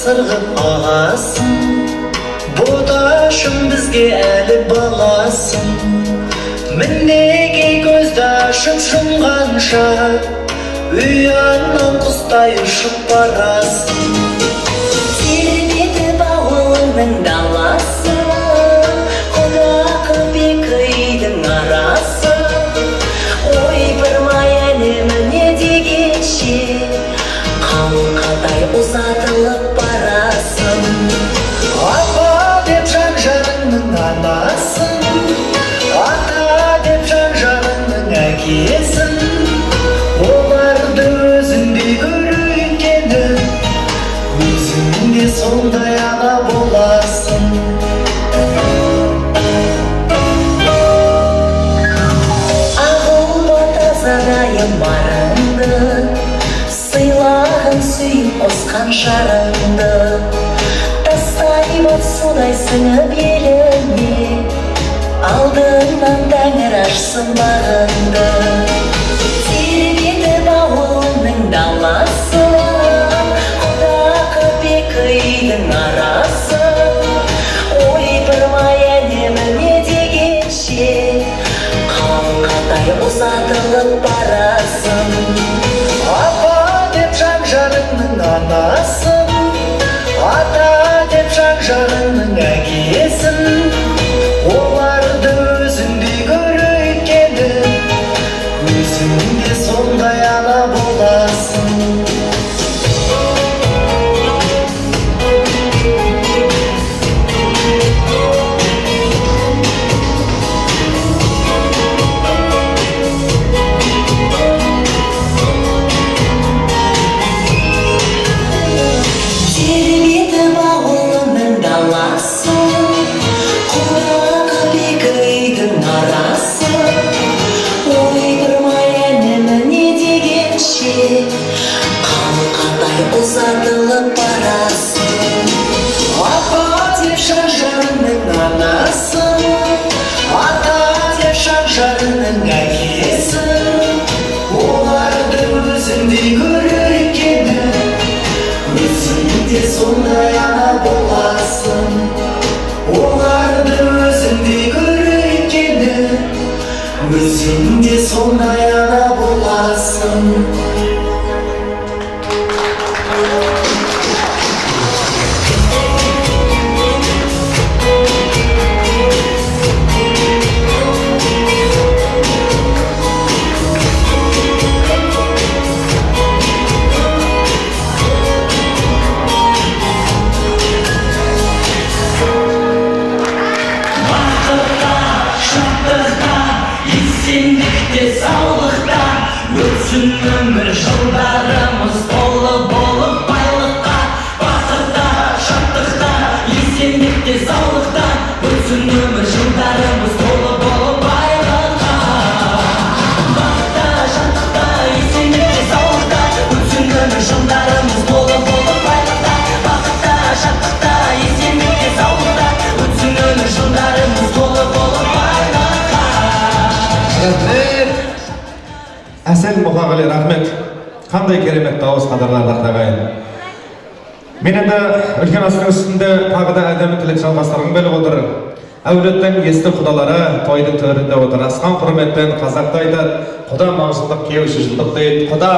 сырғып ағасың, боташым бізге әлі баласың. Мінеге көзді ашып жұмғанша, ұяннан құстай ұшып барасың. Тербеді бауылының даласы, құлақы бекейдің арасы. Ой, бір май әлеміне дегенше, қалқадай ұзатылып барасың. Апа деп жан-жарыңның анасың, ата деп жан-жарыңның әкесің. Оларды өзіңдей көргені, өзіңде сондай ана боласың. Ағылба тазарайым барыңды, сыйлағын сүйіп қосқан жарыңды. Тастаймын судай сіңіп еліне, алдыңнан тәңір ашсын бағыңды. Тербеді бауылының даласы, құлақы бекейдің арасы. Ой, бір май әлеміне дегенше, қалқадай ұзатылып барасың. Апа деп жан-жарыңның анасың, ата деп жан-жарыңның әкесің. Оларды өзіңдей көргені, өзіңде сондай ана боласың. Тербеді бауылының даласы, құлақы бекейдің арасы. Ой, бір май әлеміне дегенше, қалқадай ұзатылып барасың. Апа деп жан-жарыңның анасың, ата деп жан-жарыңның әкесің. Оларды өзіңдей көргені, өзіңде сондай ана боласың. Оларды өзіңдей көргені, өзіңде сондай ана боласың. Өтсін өмір жылдарымыз болып байлыққа, бақытта, шаттықта, есендікте саулықта. Өтсін өмір жылдарымыз болып байлыққа, бақытта, шаттықта, есендікте саулықта. Өтсін өмір жылдарымыз болып байлықта, бақытта, шаттықта, есендікте саулықта. Өтсін өмір жылдарымыз болып байлыққа. Әсел Мұқағали, рахмет. Қандай керемет дауыс, қадірлі ағайын. Мен енді үлкен астың үстінде тағы да әдемі тілек жалғастырғым келіп отыр. Әулеттің есті құдалары тойдың төрінде отыр. Асқан құрметпен қазақта айтады, құда мағжылдық, кеуші жылдық дейді. Құда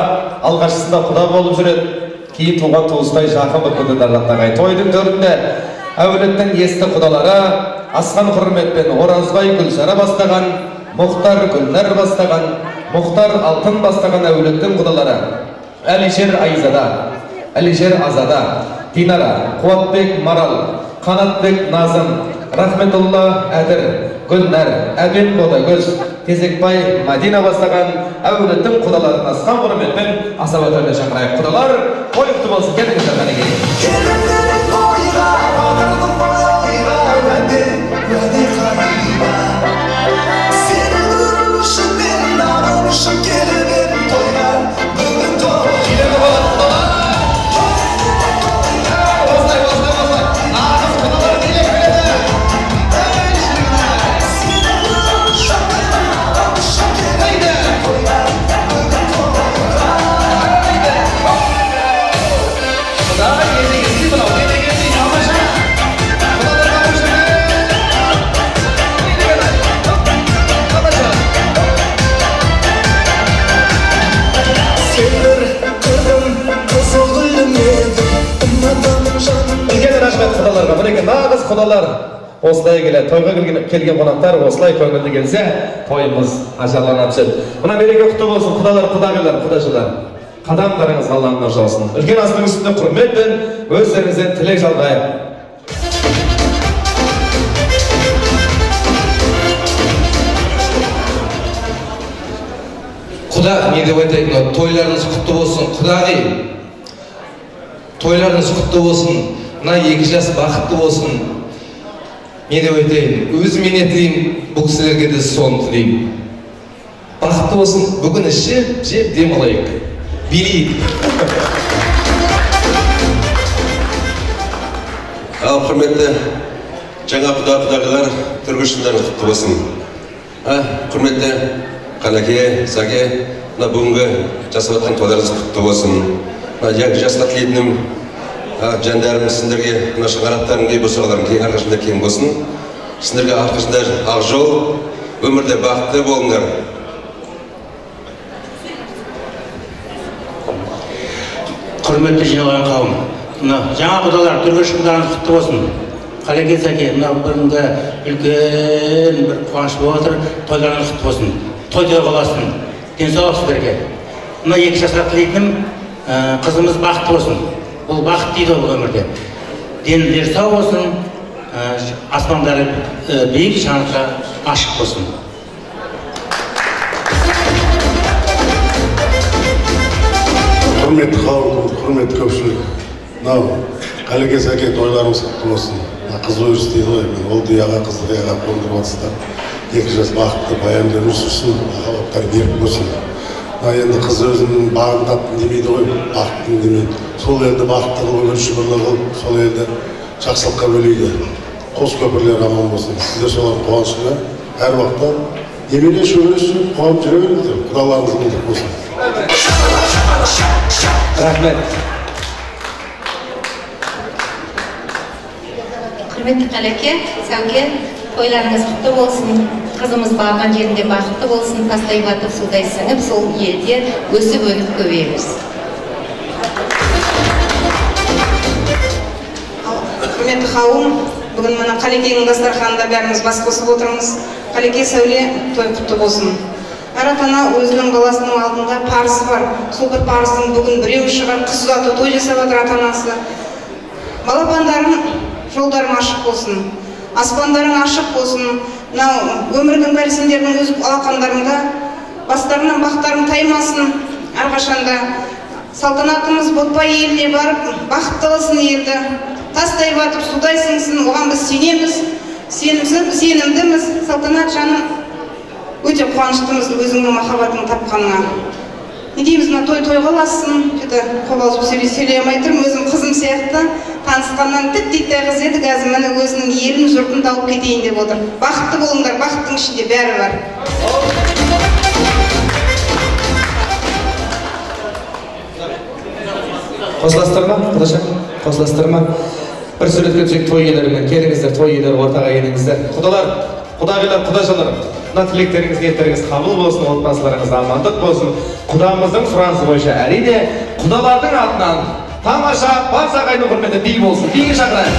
алғашысында құда болып жүреді, кейін туған туыстай жақын болып кетеді. Тойдың төрінде әулеттің есті құдалары асқан құрметпен Оразбай Гүлшара бастаған, Мұхтар Гүлнар бастаған, Мұхтар Алтын бастаған әулеттің құдалары Әлишер Айзада, Әлишер Азада, Динара, Қуатбек Марал, Қанатбек Назым, Рахметулла Әдір, Гүлнар, Әбен Бодагөз, Тезекбай Мадина бастаған әулеттің құдаларын асқан құрметпен асап өтуіне шақырайық. Құдалар, қойықты болсын, келіңіздер қанеге. Daha yeni құдаларға мінекей нағыз құдалар осылай келеді. Тойға келген қонақтар осылай көңілді келсе, тойымыз ажарлана түседі. Мына мереке құтты болсын, құдалар, құдағилар, құдашылар. Қадамдарыңыз Алланың нұры жаусын. Үлкен астың үстінде құрметпен өздеріңізден тілек жалғайық. Құда не деп айтайын, тойларыңыз құтты болсын, құдағи. Тойларыңыз құтты болсын, мына 2 жас бақытты болсын. Не деп айтайын, өзіме не тілеймін, бұл кісілерге де соны тілеймін. Бақытты болсын, бүгін ішіп, жеп, демалайық. Билейік. Ал құрметті жаңа құдағилар, түргішіндеріңіз құтты болсын. Құрметті Қалеке, Саке, бүгінгі жасап жатқан тойларыңыз құтты болсын. Жасқа тілейтінім жандарым сендерге шаңырақтарың кей, бұсағаларың кей, арқашында кең болсын. Сендерге арқашында ақ жол, өмірде бақытты болыңдар. Құрметті жиналған қауым, жаңа құдалар, түргішімдарыңыз құтты болсын. Қалеке, Саке, бүгінгі үлкен бір қуаныш болып отыр, тойларыңыз құтты болсын. Тойда боласын, денсаулық сіздерге. Мына 2 жасқа тілейтінім, қызымыз бақытты болсын. Бұл бақыт дейді бұл өмірде. Денілері сау болсын, аспандары биік, шаңыраққа ашық болсын. Құрметті қауым, құрметті көпшілік. Мынау Қалеке, Саке, тойларыңыз құтты болсын. Қыз өріс дейді ғой, ол дияға, қызды дияға қондырып отырсыздар. 2 жас бақытты баяндар өсірсін, махаббаттар берік болсын. Енді қыз өзінің бағын таптым демейді ғой, бақыттым демейді. Сол елді бақытты қылып, өршібірлі қылып, сол елді жақсылыққа бөлейді. Қос көпірлер аман болсын. Сіздер солардың қуанышына әр уақытта немере шөбересі қуанып жүре беріңіздер. Құдаларыңыз мылтық болсын. Рахмет. Құрметті Қалеке, Сәуке, тойларыңыз құтты болсын, қызымыз барған жерінде бақытты болсын, тастай батып, судай сіңіп, сол елде өсіп өніп көбейеміз. Құрметті қауым, бүгін мына Қалекенің дастарханында бәріміз бас қосып отырмыз. Қалеке, Сәуле, той құтты болсын. Әр ата-ана өзінің баласының алдында парызы бар. Сол бір парыздың бүгін біреуі шығар, қыз ұзату той жасап жатыр ата-анасы. Балапандарың жолдарың ашық болсын. Аспандарың ашық болсын. Өмірдің бәрі сендердің өз алақандарыңда, бастарынан бақтарың таймасын. Әрқашанда салтанатымыз Ботпай еліне барып, бақыттылысын елді. Тастай батып, судай сіңсін, оған біз сенеміз, сенімдіміз. Салтанат жаным, өте қуаныштымыз өзіңнің махаббатын тапқаныңа. Не дейміз, той қаласын, қобалжып сөйлей алмай тұрмын, өзім қызым сияқты. Танысқаннан тіп-титтей қыз еді, қазір міне өзінің елін, жұртын тауып кетейін деп отыр. Бақытты болыңдар, бақыттың ішінде бәрі бар. Қосыластырма, құдашам, қосыластырма. Бір суретке түсек той иелерімен, келіңіздер, той иелері ортаға келіңіздер. Құдалар, құдағилар, құдашалар, мына тілектеріңіз, ниеттеріңіз қабыл болсын, отбасыларыңыз амандық болсын. Құдамыздың сұранысы бойынша әрине құдалардың атынан тамаша бас ағайынның құрметі би болсын. Биге шақырайық.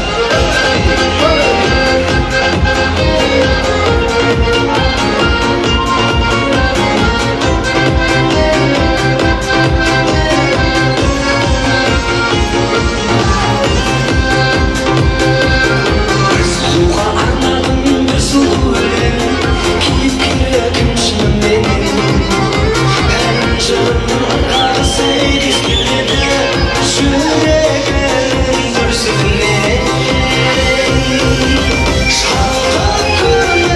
Şarkı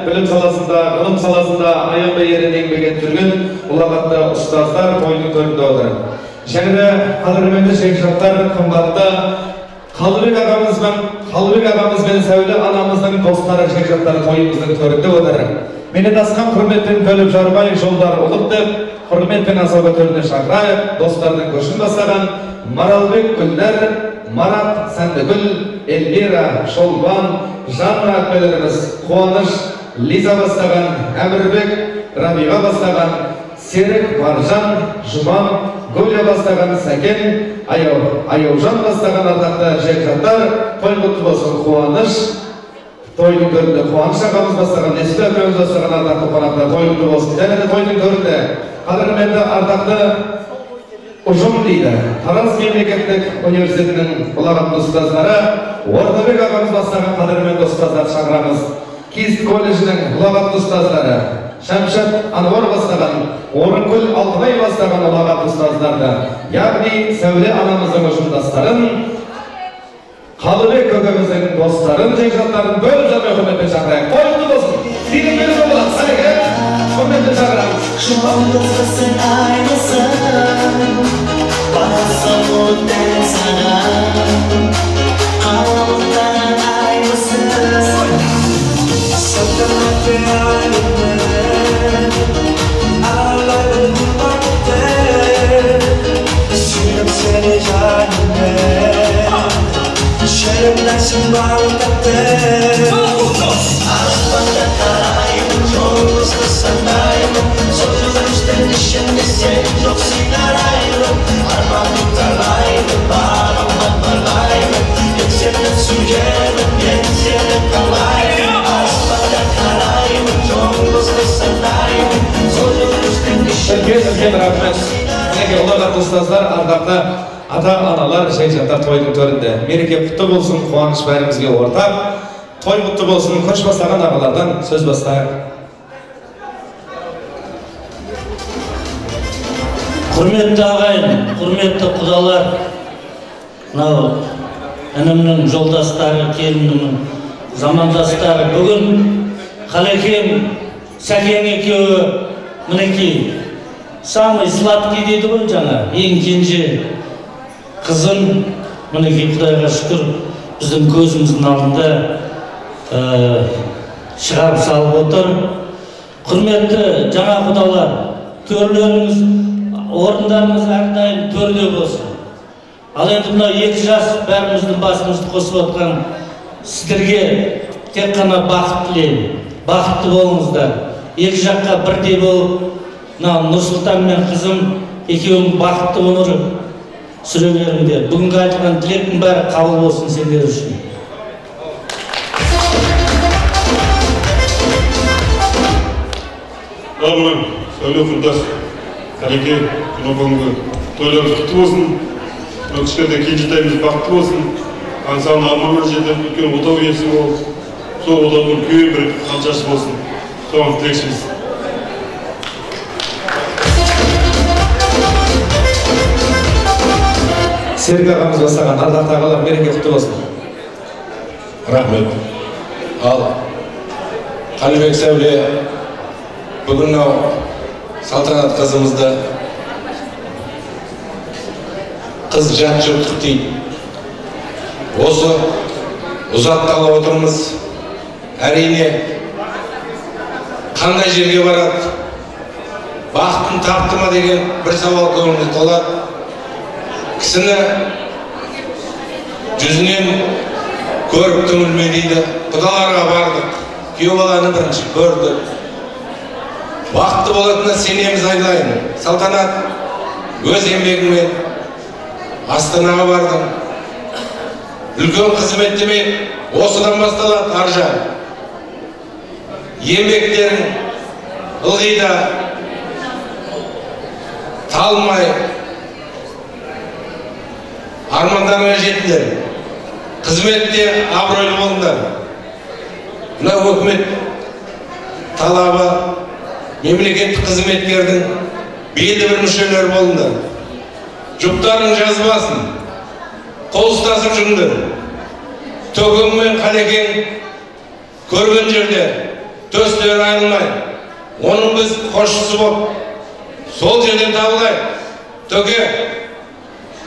Bilim salasında, gılım salasında ayanbay yerine еңбек етіп жүрген ұлағатты ұстаздар тойдың төрінде отыр. Және де қадірменді шекжаттар қымбатты Қалыбек ағамыз бен Сәуле анамыздың достары шекжаттар тойымыздың төрінде отыр. Мені дасқан құрметпен бөліп жарбай жолдар ұлық деп, құрметпен асауға төріне шақырайық, достардың көшін бастаған Маралбек Гүлнәр, Марат Сәндігүл, Эльвира Шолбан, Жанна әкпелеріміз Қуаныш, Лиза бастаған, Әмірбек, Рабиға бастаған, Серік Маржан, Жұман, Гүля бастаған, Сәкен, Аяужан бастаған ардақты жекжаттар, той құтты болсын. Қуаныш, тойдың төрінде Қуаныш ағамыз бастаған, Несіпі әкеміз бастаған ардақты қонақтар, той құтты болсын. Және де тойдың төрінде қадірменді ардақты ұжым дейді. Тараз мемлекеттік университетінің ұлағатты ұстаздары Ордабек ағамыз бастаған қадірменді ұстаздар шақырамыз. Кист колледжінің ұлағатты ұстаздары Шәмшат Ануар бастаған, Орынкүл Алтынай бастаған ұлағатты ұстаздарды, яғни Сәуле анамыздың ұжымдастарын, Қалыбек көкеміздің достарын, жекжаттарын бөліп жармай құрметпен шақырайық. Қойылды болсын. Сенің бөліп болады. Сәлеге құрметпен шақырамыз. Жұлдызысың аймысың, басым өттен саған, қалықтан аймысың. Салтанатты айыммен, алайын бақытты, сүйіп сені жаныммен, шерімдәсің бақытты. Аспанда қараймын, жұлдызды санаймын, сол жүрістің ішінде сен жоқсың арайлым. Арманым талаймын, бағымнан барлаймын, мен сені сүйемін, мен сені қалаймын. Аспанда қараймын, жұлдызды санаймын, сол жүрістің ішінде Үлкен рахмет. Мінеке ұлағатты ұстаздар, ардақты ата-аналар, жекжаттар тойдың төрінде. Мереке құтты болсын, қуаныш бәрімізге ортақ. Той құтты болсын, көш бастаған ағалардан сөз бастайық. Құрметті ағайын, құрметті құдалар, мынау інімнің жолдастары, келінімнің замандастары, бүгін Қалекең, Сәкен екеуі, мінекей, самый сладкий дейді ғой жаңа, ең кенже қызын, мінекей Құдайға шүкір, біздің көзіміздің алдында шығарып салып отыр. Құрметті жаңа құдалар, төрлеріңіз, орындарыңыз әрдайым төрде болсын. Ал енді мына 2 жас бәріміздің басымызды қосып отқан сіздерге тек қана бақыт тілеймін. Бақытты болыңыздар. 2 жаққа бірдей болып, Нұрсұлтан мен қызым екеуің бақытты өмір сүре беріңдер. Бүгінгі айтылған тілектің бәрі қабыл болсын сендер үшін. Мына Сәуле құрдас, Қалеке, күні бүгінгі тойларыңыз құтты болсын. Мына кішкентай кенжетайымыз бақытты болсын. Аңсаған арманына жетіп, үлкен отау иесі болып, сол отаудың үлкен бір қаншасы болсын. Соған тілекшіміз. Серік ағамыз бастаған ардақты ағалар, мереке құтты болсын. Рахмет. Ал Қалыбек Сәуле бүгін салтанат қызымызды қыз жат жұрттық дейді. Осы ұзаттала отырмыз. Әрине қандай жерге барады, бақытын тапты ма деген бір сауал көңілімізде толады. Кісіні жүзінен көріп түңілме дейді. Құдаларға бардық, күйеу баланы бірінші көрді. Бақытты болатынына сенеміз айлайын. Салтанат, өз еңбегімен Астанаға бардың. Үлкен қызметтемен осыдан басталады аржа. Еңбектерін ылғи да талмай армандарыңа жетіңдер. Қызметте абыройлы болыңдар. Мына өкімет талабы мемлекеттік қызметкердің белді бір мүшелері болыңдар. Жұптарың жазбасын, қол ұстасып жүріңдер. Төкең мен Қалекең көрген жерде төстері айылмай, оның біз қосшысы болып, сол жерден табылайық. Төке,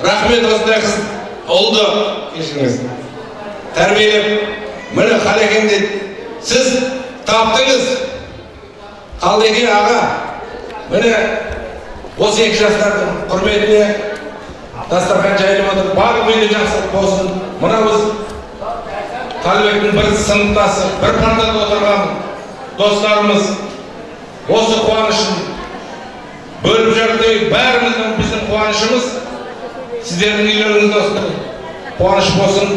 рахмет осындай қыз ұлды кешіңіз. Тәрбиелеп, міне Қалекеңді сіз таптыңыз. Қалдеке аға, міне осы екі жастардың құрметіне дастархан жайылып отыр. Барлық үйде жақсылық болсын. Мына біз Қалыбектің бір сыныптасы, бір партада отырған достарымыз осы қуанышын бөліп жатыр. Бәріміздің біздің қуанышымыз сіздердің үйлеріңізде осындай қуаныш болсын.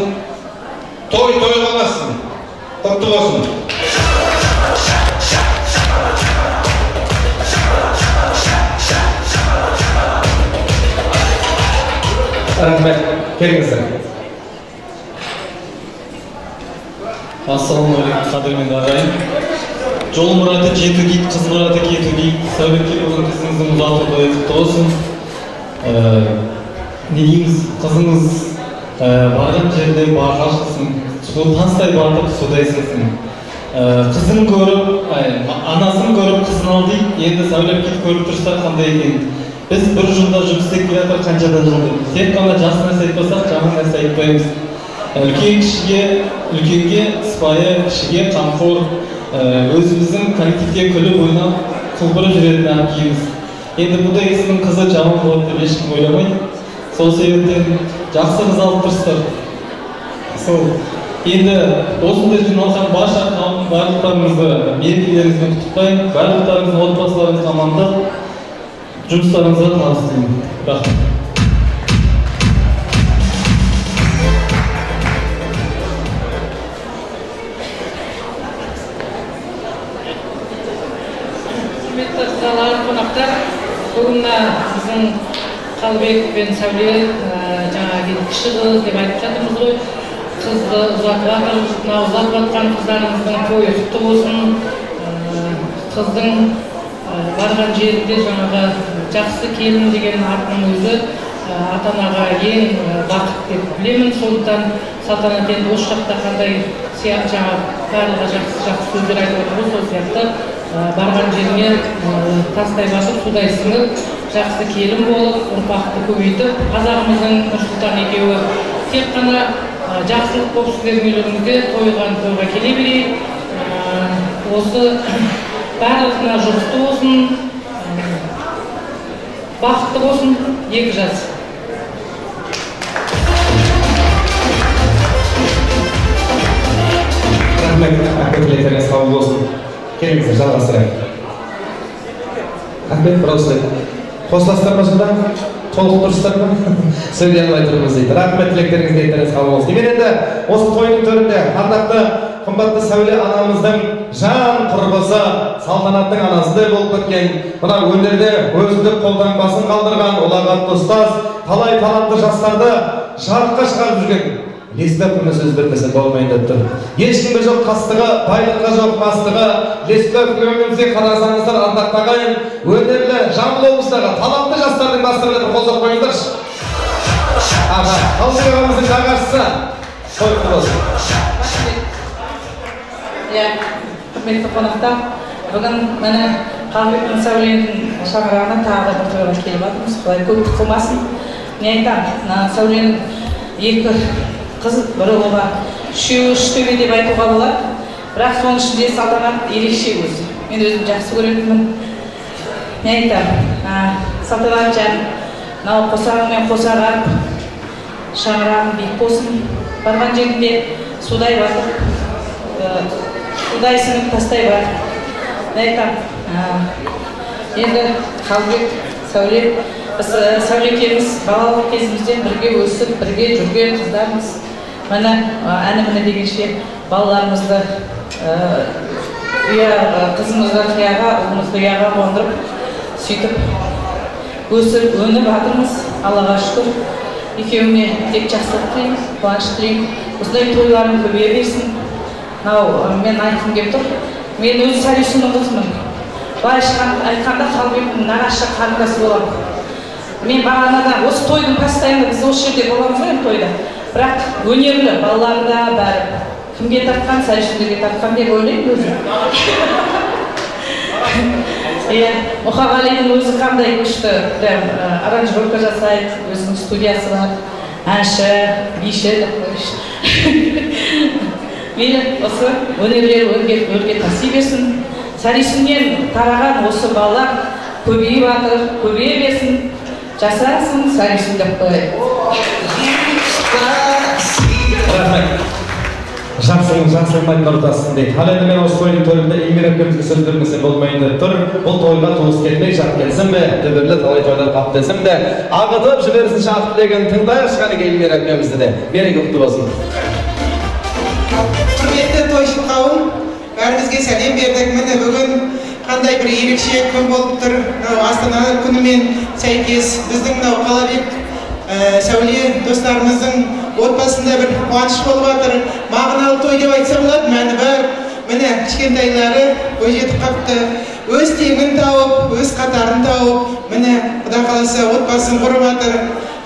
Той болсын. Құтты болсын. Рахмет, келіңіздер. Ассалаумағалейкум, қадірменді ағайын. Жол мұраты жету кит, қыз мұраты кету кит. Сәулетке болған қызыңыздың ұзату тойы құтты болсын. Не дейміз, қызыңыз барған жерде барға шықсын, тастай бартып судай сынсын. Қызын көріп, анасын көріп қызын ал дейді, енді Сәулет кит көріп тұрса қандай екен. Біз бір жылда жұмыс істеп келе жатыр қаншадан жылды. Тек қана жақсы нәрсе айтпасақ, жаман нәрсе айтпаймыз. Үлкенге сыпайы, кішіге қамқор, өзіміздің коллективте күліп ойнап, құлпырып жүретін әпкеміз. Енді бұндай кісінің қызы жаман болады деп ешкім ойламайды. Сол себептен жақсы қыз алып тұрсыздар. Сол. Енді осындай жиналған барша қауымның барлықтарыңызды мерекелеріңізбен құттықтаймын. Барлықтарыңыздың отбасыларыңызға амандық, жұмыстарыңызға табыс тілеймін. Рахмет. Құрметті ағалар, қонақтар, бүгін біздің Қалыбек пен Сәуле жаңағы кіші қыз деп айтып жатырмыз ғой. Қызды ұзатып жатыр, мына ұзатып жатқан қыздарымыздың тойы құтты болсын. Қыздың барған жерінде жаңағы жақсы келін деген атының өзі ата-анаға ең бақыт деп білемін. Сондықтан Салтанат енді осы жақта қандай жаңағы барлығы жақсы сөздер айтып отыр, сол сияқты барған жеріне тастай басып, судай сіңіп, жақсы келін болып, ұрпақты көбейтіп, қазағымыздың Нұрсұлтан екеуі тек қана жақсылық болып сіздердің үйлеріңізде тойға келе берейік. Осы барлығына жұғысты болсын, бақытты болсын, екі жас. Рахмет, тілектеріңіз қабыл болсын. Келіңіздер, жалғастырайық. Рахмет, бір осылай. Қосыластар ма сонда? Толық тұрыстар ма? Сөйлей алмай тұрмыз дейді. Рахмет, тілектеріңіз қабыл болсын. Мен енді осы тойдың төрінде ардақты қымбатты Сәуле анамыздың жан құрбысы, Салтанаттың анасындай болып кеткен, мына өнерде өзіндік қолтаңбасын қалдырған ұлағатты ұстаз, талай талантты жастарды жарыққа шығарып жүрген Леспек күні сөз бермесе болмайын деп тұр. Ешкімге жоқ қастығы, байлыққа жоқ бастығы. Леспек өмірімізге қарасаңыздар, ардақты ағайын, өнерлі Жамбыл облысындағы талантты жастардың бастығына бір қол соғып қойыңыздаршы. Аға, Қалыбек ағамыздың нағашысы. Қойықты болсын. Құрметті қонақтар, бүгін міне Қалыбек пен Сәуленің шаңырағына тағы бір тойға келіп жатырмыз. Құдай көп қылмасын. Не айтамын, Сәуленің екі қыз, бірі оған үшеуі үштөбе деп айтуға болады. Бірақ соның ішінде Салтанат ерекше өзі. Мен өзім жақсы көретінмін. Не айтамын, Салтанат жан, мынау қосағымен қосағап, шаңырағың биік болсын. Барған жерінде судай батып, Құдай сіңіп тастай бар. Айтам, енді Қалбек, Сәуле, біз Сәуле екеуміз балалық кезімізден бірге өсіп, бірге жүрген қыздармыз. Міне әні дегенше балаларымызды қызымызды қияға, ұлымызды ұяға қондырып, сөйтіп өсіп, өніп жатырмыз. Аллаға шүкір. Екеуіне тек жақсылық тілеймін, қуаныш тілеймін. Осындай тойларым көбейе берсін. Мен айтқым келіп тұр. Мен өз Сәулесінің қызымын. Былайша айтқанда Қалбектің нағашы қарындасы боламын. Мен бағанадан осы тойдың постоянно біз осы жерде боламыз ғой тойда. Бірақ өнерлі балаларда бәрі кімге тартқан, Сәулесіне тартқан деп ойлаймын өзім. Мұқағалидың өзі қандай күшті аранжировка жасайды, өзінің студиясы бар, әнші, биші деп қойшы. Мейлі осы өнерлер өрге таси берсін. Сәулесінен тараған осы балалар көбейіп жатыр, көбейе берсін, жасасын, Сәулесін деп қояйық. Жақсылмай тұрдасың дейді. Ал енді мен осы тойдың төрінде Эльмира әпкемізге сөз бермесе болмайын деп тұр. Бұл тойға туыс келмек жат келсін бе, төбірлі талай тойлар қап десін бе, ағытып жіберсін шақ тілеген тыңдайық Қалеке Эльмира әпкемізді де. Береке құтты болсын. Құрметті тойшы қауым, бәрімізге сәлем бердік. Міне бүгін қандай бір ерекше күн болып тұр. Астана күнімен сәйкес біздің Қалабек Сәуле достарымыздың отбасында бір қуаныш болып жатыр. Мағыналы той деп айтса болады, мәні бар. Міне кішкентайлары бойжетіп қапты. Өз тегін тауып, өз қатарын тауып, міне Құда қаласа отбасын құрып жатыр.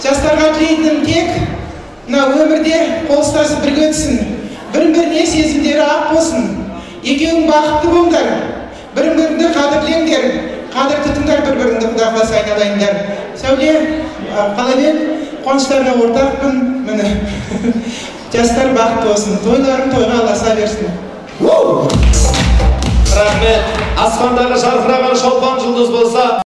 Жастарға тілейтінім тек мына өмірде қол ұстасып бірге өтсін. Бірін-біріне сезімдері ақ болсын. Екеуің бақытты болыңдар. Бірін-біріңді қадірлеңдер. Қадір тұтыңдар бір-біріңді, Құда қаласа айналайындар. Сәуле, Қалабек, қуаныштарына ортақпын. Міне жастар бақытты болсын. Тойларын тойға аласа берсін. Рахмет. Аспандағы жарқыраған шолпан жұлдыз болса,